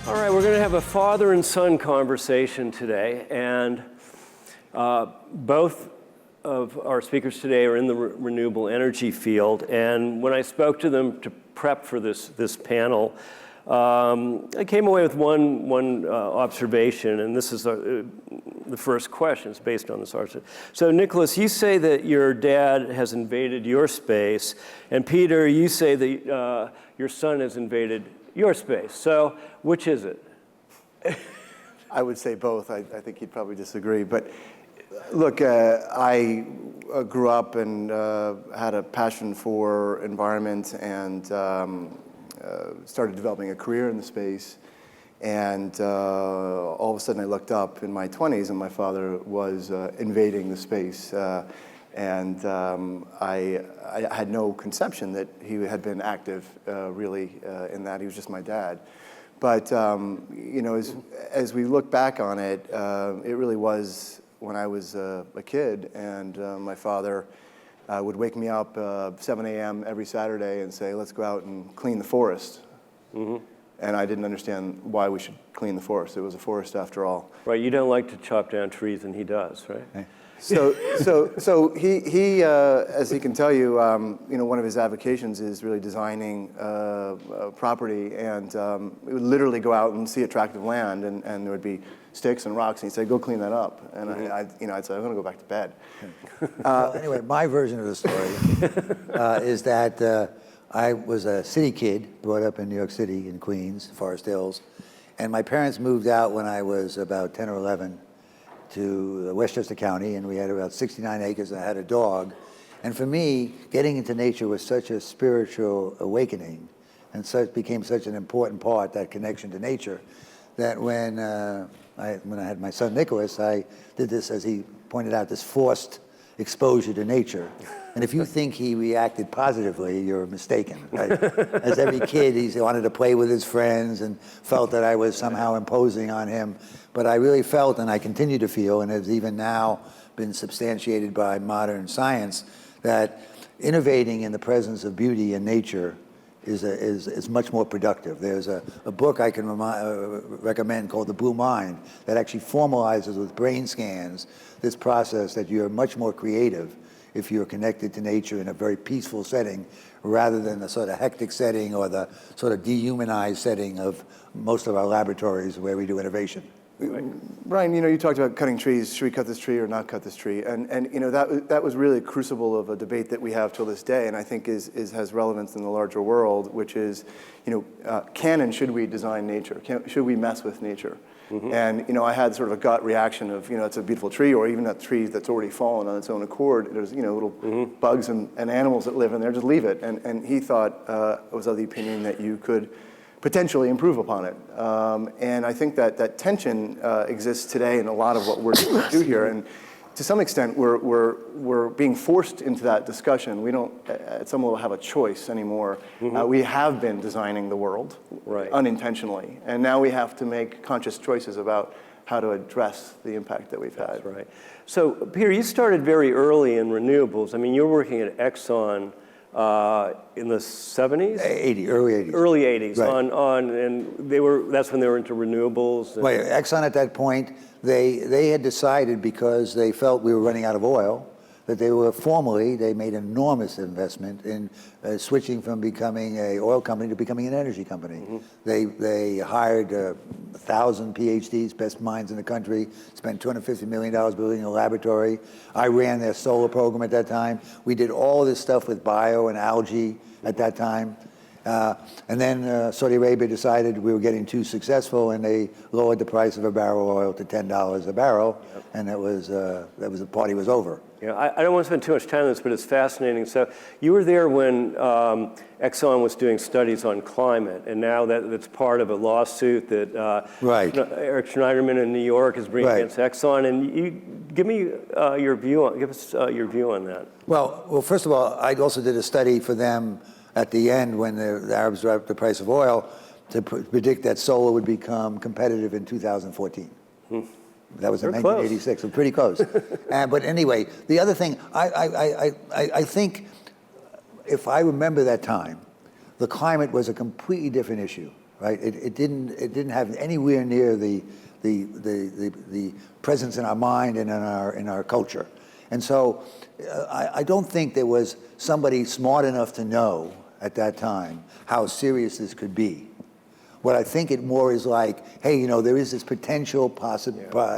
All right, we're going to have a father and son conversation today, and both of our speakers today are in the renewable energy field. And when I spoke to them to prep for this panel, I came away with one observation, and this is the first question. It's based on this article. So, Nicholas, you say that your dad has invaded your space, and Peter, you say that your son has invaded your space. So, which is it? I would say both. I think he'd probably disagree. But look, I grew up and had a passion for environment and started developing a career in the space. And all of a sudden I looked up in my 20s and my father was invading the space. And I had no conception that he had been active really in that. He was just my dad. But you know, as we look back on it, it really was when I was a kid, and my father would wake me up 7 a.m. every Saturday and say, "Let's go out and clean the forest." Mm-hmm. And I didn't understand why we should clean the forest. It was a forest after all. Right. You don't like to chop down trees, and he does, right? Okay. So he as he can tell you, you know, one of his avocations is really designing property, and we would literally go out and see attractive land, and there would be sticks and rocks, and he'd say, "Go clean that up," and mm-hmm. I'd say, "I'm going to go back to bed." Well, anyway, my version of the story is that I was a city kid, brought up in New York City, in Queens, Forest Hills, and my parents moved out when I was about 10 or 11. To Westchester County, and we had about 69 acres, and I had a dog. And for me, getting into nature was such a spiritual awakening, and so it became such an important part, that connection to nature, that when I had my son Nicholas, I did this, as he pointed out, this forced exposure to nature. And if you think he reacted positively, you're mistaken. Right? As every kid, he wanted to play with his friends and felt that I was somehow imposing on him. But I really felt, and I continue to feel, and has even now been substantiated by modern science, that innovating in the presence of beauty and nature is much more productive. There's a book I can recommend called The Blue Mind that actually formalizes with brain scans this process that you're much more creative if you're connected to nature in a very peaceful setting rather than the sort of hectic setting or the sort of dehumanized setting of most of our laboratories where we do innovation. Right. Brian, you know, you talked about cutting trees. Should we cut this tree or not cut this tree? And you know, that was really a crucible of a debate that we have till this day, and I think has relevance in the larger world, which is, you know, can and should we design nature? Should we mess with nature? Mm-hmm. And you know, I had sort of a gut reaction of, you know, it's a beautiful tree, or even a tree that's already fallen on its own accord. There's, you know, little mm-hmm. bugs and animals that live in there. Just leave it. And he thought was of the opinion that you could potentially improve upon it. And I think that tension exists today in a lot of what we're trying to do here. And to some extent, we're being forced into that discussion. We don't, at some level, have a choice anymore. Mm-hmm. We have been designing the world right. unintentionally. And now we have to make conscious choices about how to address the impact that we've had. That's right. So, Peter, you started very early in renewables. I mean, you're working at Exxon in the 70s? Early 80s. Early 80s, right. And that's when they were into renewables. Right, Exxon at that point, they had decided, because they felt we were running out of oil, that they made an enormous investment in switching from becoming an oil company to becoming an energy company. Mm-hmm. They hired 1,000 PhDs, best minds in the country, spent $250 million building a laboratory. I ran their solar program at that time. We did all this stuff with bio and algae at that time. And then Saudi Arabia decided we were getting too successful, and they lowered the price of a barrel of oil to $10 a barrel, yep. And the party was over. Yeah, I don't want to spend too much time on this, but it's fascinating. So you were there when Exxon was doing studies on climate, and now that's part of a lawsuit that right. Eric Schneiderman in New York is bringing right. against Exxon. And you give me your view on your view on that. Well, first of all, I also did a study for them at the end when the Arabs dropped the price of oil to predict that solar would become competitive in 2014. That was in 1986, so pretty close. But anyway, the other thing, I think, if I remember that time, the climate was a completely different issue. right? It didn't have anywhere near the presence in our mind and in our culture. And so I don't think there was somebody smart enough to know at that time how serious this could be. What I think it more is like, hey, you know, there is this potential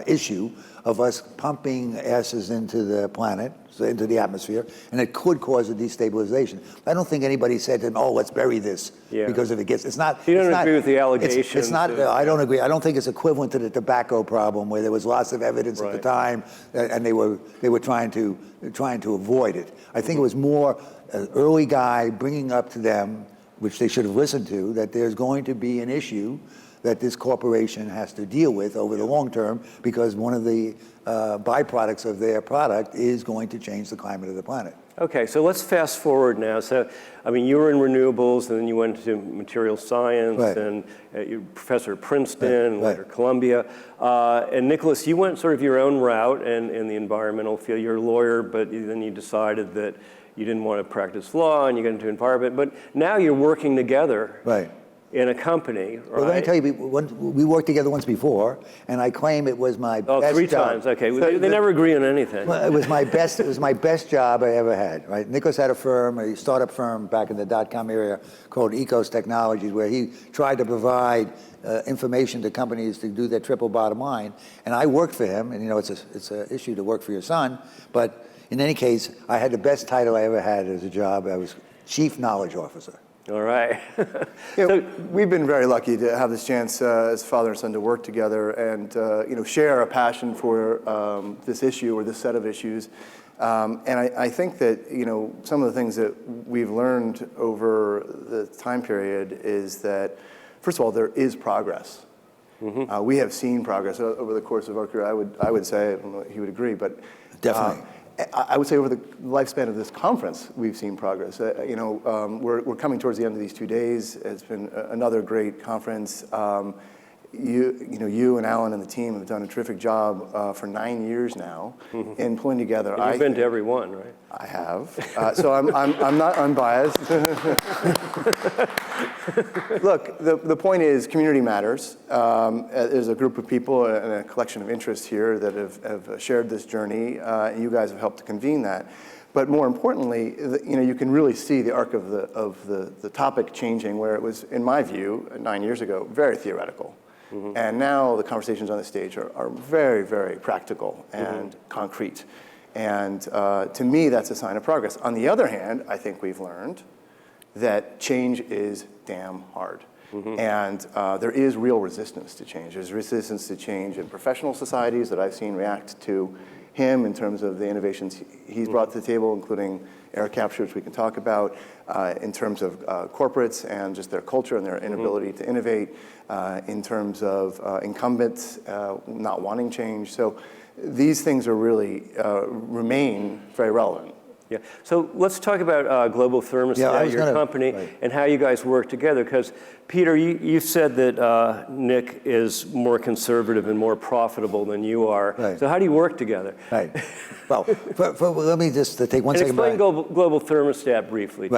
issue of us pumping gases into the planet, so into the atmosphere, and it could cause a destabilization. I don't think anybody said to them, oh, let's bury this because if it gets, it's not. You don't it's agree not, with the allegations? It's not, I don't agree. I don't think it's equivalent to the tobacco problem where there was lots of evidence at the time and they were trying to avoid it. I think it was more an early guy bringing up to them, which they should have listened to, that there's going to be an issue that this corporation has to deal with over the long term because one of the byproducts of their product is going to change the climate of the planet. Okay, so let's fast forward now. So, I mean, you were in renewables, and then you went to material science, and you're professor at Princeton, and later Columbia. And Nicholas, you went sort of your own route in the environmental field. You're a lawyer, but then you decided that you didn't want to practice law, and you got into environment. But now you're working together in a company, right? Well, let me tell you, we worked together once before, and I claim it was my best job. 3 times, okay. So they never agree on anything. Well, it was my best job I ever had, right? Nicholas had a startup firm back in the dot-com area called Ecos Technologies, where he tried to provide information to companies to do their triple bottom line. And I worked for him, and you know, it's an issue to work for your son, but in any case, I had the best title I ever had as a job. I was Chief Knowledge Officer. All right. We've been very lucky to have this chance as father and son to work together and you know, share a passion for this issue or this set of issues. And I think that, you know, some of the things that we've learned over the time period is that, first of all, there is progress. We have seen progress over the course of our career. I would say, I don't know if he would agree, but definitely. I would say over the lifespan of this conference, we've seen progress. You know, we're coming towards the end of these 2 days. It's been another great conference. You and Alan and the team have done a terrific job for 9 years now in pulling together. And you've been to every one, right? I have. So I'm not unbiased. Look, the point is community matters. There's a group of people and a collection of interests here that have shared this journey. You guys have helped to convene that. But more importantly, you know, you can really see the arc of the topic changing, where it was, in my view, 9 years ago, very theoretical. And now the conversations on the stage are very, very practical and concrete. And to me, that's a sign of progress. On the other hand, I think we've learned that change is damn hard. And there is real resistance to change. There's resistance to change in professional societies that I've seen react to him in terms of the innovations he's brought to the table, including air capture, which we can talk about, in terms of corporates and just their culture and their inability to innovate, in terms of incumbents not wanting change. So these things are really remain very relevant. Yeah. So let's talk about Global Thermostat, your company, and how you guys work together. Because Peter, you said that Nick is more conservative and more profitable than you are. So how do you work together? Well, let me just take one second. Explain Global Thermostat briefly.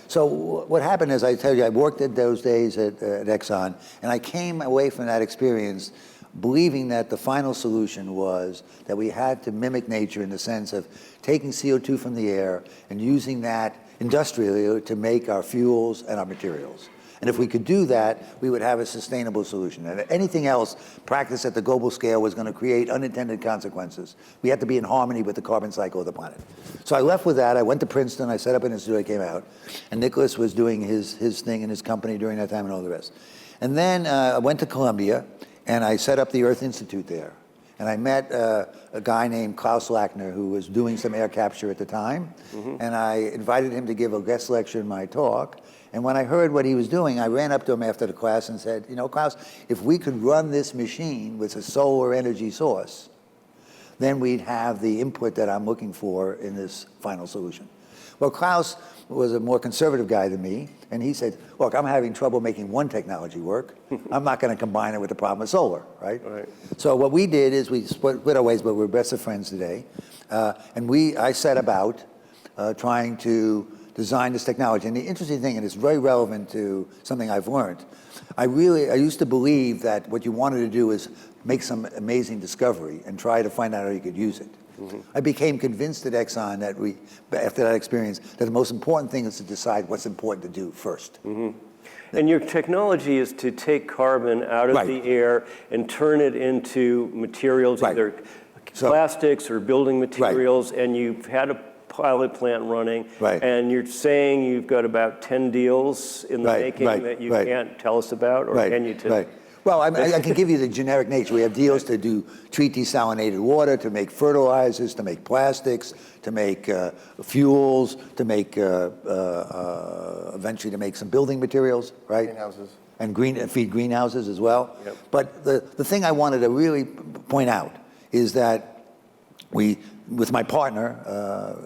So what happened is, I tell you, I worked at those days at Exxon, and I came away from that experience believing that the final solution was that we had to mimic nature in the sense of taking CO2 from the air and using that industrially to make our fuels and our materials. And if we could do that, we would have a sustainable solution. And anything else practiced at the global scale was going to create unintended consequences. We had to be in harmony with the carbon cycle of the planet. So I left with that. I went to Princeton. I set up an institute. I came out. And Nicholas was doing his thing in his company during that time and all the rest. And then I went to Columbia, and I set up the Earth Institute there. And I met a guy named Klaus Lackner, who was doing some air capture at the time. And I invited him to give a guest lecture in my talk. And when I heard what he was doing, I ran up to him after the class and said, you know, Klaus, if we could run this machine with a solar energy source, then we'd have the input that I'm looking for in this final solution. Well, Klaus was a more conservative guy than me, and he said, look, I'm having trouble making one technology work. I'm not going to combine it with the problem of solar, right? So what we did is we split our ways, but we're best of friends today. And I set about trying to designed this technology. And the interesting thing, and it's very relevant to something I've learned, I used to believe that what you wanted to do is make some amazing discovery and try to find out how you could use it. I became convinced at Exxon that after that experience, that the most important thing is to decide what's important to do first. And your technology is to take carbon out of the air and turn it into materials, either plastics or building materials, and you've had a pilot plant running, and you're saying you've got about 10 deals in the making that you can't tell us about, or can you tell? Well, I can give you the generic nature. We have deals to treat desalinated water, to make fertilizers, to make plastics, to make fuels, to make eventually to make some building materials, right? Greenhouses. And feed greenhouses as well. But the thing I wanted to really point out is that with my partner,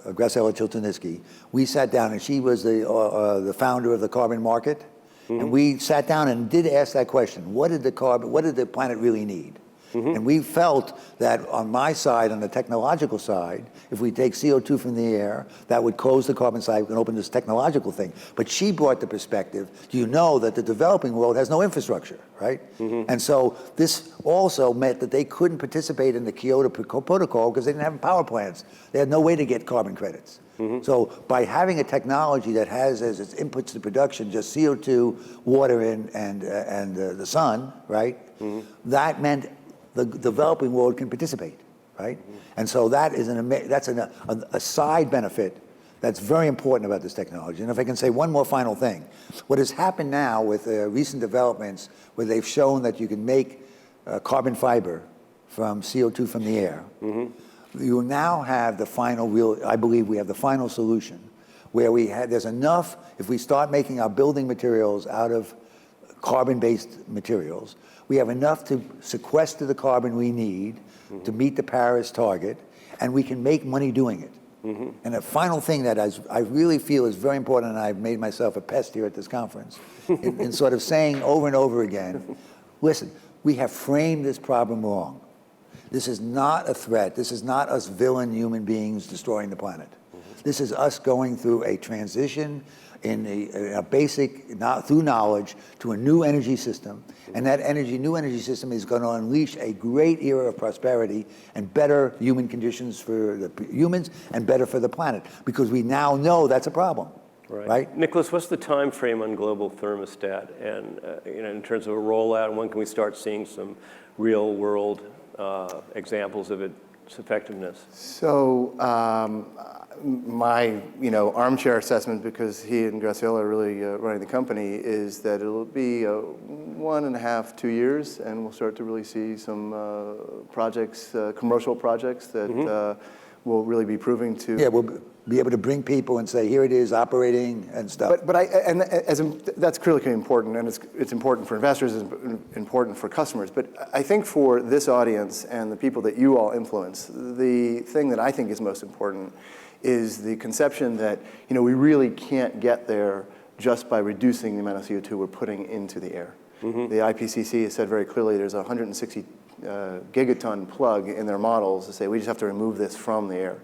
Graciela Chiltoniski, we sat down, and she was the founder of the Carbon Market. And we sat down and did ask that question: what did the planet really need? And we felt that on my side, on the technological side, if we take CO2 from the air, that would close the carbon cycle and open this technological thing. But she brought the perspective, do you know that the developing world has no infrastructure, right? And so this also meant that they couldn't participate in the Kyoto Protocol because they didn't have power plants. They had no way to get carbon credits. So by having a technology that has as its inputs to production just CO2, water, and the sun, right? That meant the developing world can participate, right? And so that is that's a side benefit that's very important about this technology. And if I can say one more final thing, what has happened now with recent developments where they've shown that you can make carbon fiber from CO2 from the air, you now have the final I believe we have the final solution where there's enough, if we start making our building materials out of carbon-based materials, we have enough to sequester the carbon we need to meet the Paris target, and we can make money doing it. And the final thing that I really feel is very important, and I've made myself a pest here at this conference, in sort of saying over and over again, listen, we have framed this problem wrong. This is not a threat. This is not us villain human beings destroying the planet. This is us going through a transition in a basic, through knowledge, to a new energy system. And that new energy system is going to unleash a great era of prosperity and better human conditions for the humans and better for the planet, because we now know that's a problem. Right? Nicholas, what's the time frame on global thermostat, and in terms of a rollout, and when can we start seeing some real world examples of its effectiveness? So my armchair assessment, because he and Graciela are really running the company, is that it'll be 1.5 to 2 years, and we'll start to really see some projects, commercial projects that will really be proving to. Yeah, we'll be able to bring people and say, here it is operating and stuff. That's critically important, and it's important for investors, it's important for customers. But I think for this audience and the people that you all influence, the thing that I think is most important is the conception that we really can't get there just by reducing the amount of CO2 we're putting into the air. The IPCC has said very clearly there's a 160 gigaton plug in their models to say we just have to remove this from the air.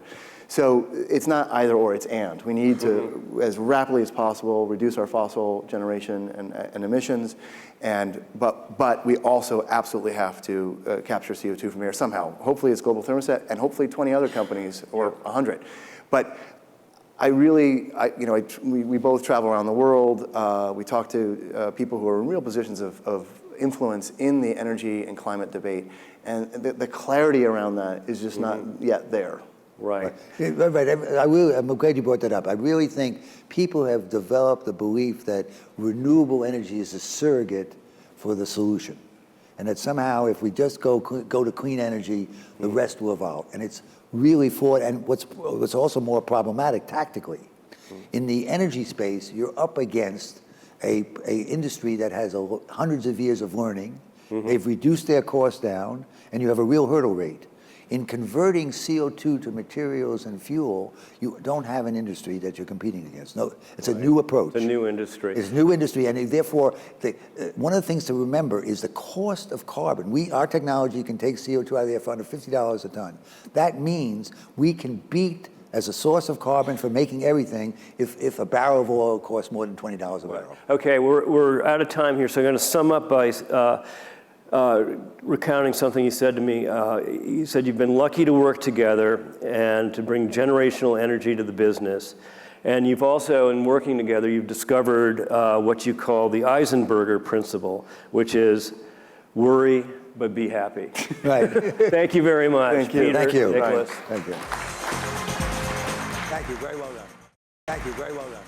So it's not either or, it's and. We need to, as rapidly as possible, reduce our fossil generation and emissions, but we also absolutely have to capture CO2 from the air somehow. Hopefully it's global thermostat, and hopefully 20 other companies, or 100. But we both travel around the world. We talk to people who are in real positions of influence in the energy and climate debate, and the clarity around that is just not yet there. Right. I'm glad you brought that up. I really think people have developed the belief that renewable energy is a surrogate for the solution, and that somehow if we just go to clean energy, the rest will evolve. And it's really flawed. And what's also more problematic tactically, in the energy space, you're up against a industry that has hundreds of years of learning. They've reduced their costs down, and you have a real hurdle rate. In converting CO2 to materials and fuel, you don't have an industry that you're competing against. No, it's a new approach. It's a new industry. It's a new industry, and therefore, one of the things to remember is the cost of carbon. Our technology can take CO2 out of the air for under $50 a ton. That means we can beat as a source of carbon for making everything if a barrel of oil costs more than $20 a barrel. Okay, we're out of time here, so I'm going to sum up by recounting something you said to me. You said you've been lucky to work together and to bring generational energy to the business. And you've also, in working together, you've discovered what you call the Eisenberger principle, which is worry, but be happy. Right. Thank you very much, Thank you. Peter, Thank you. Nicholas. Thank you. Thank you. Very well done. Thank you. Very well done.